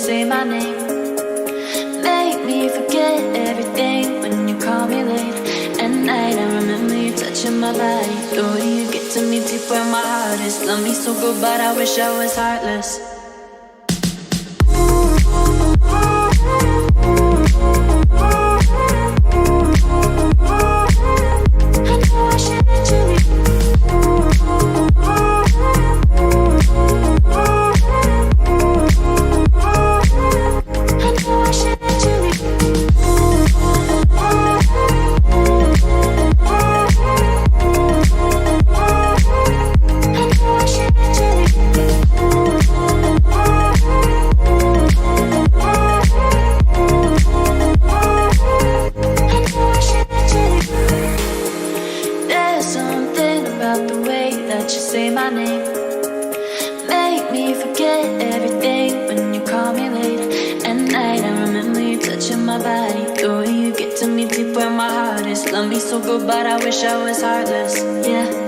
say my name. Make me forget everything when you call me late at night. I remember you touching my body, the way you get to me deep where my heart is. Love me so good, but I wish I was heartless. Love me so good, but I wish I was heartless, yeah.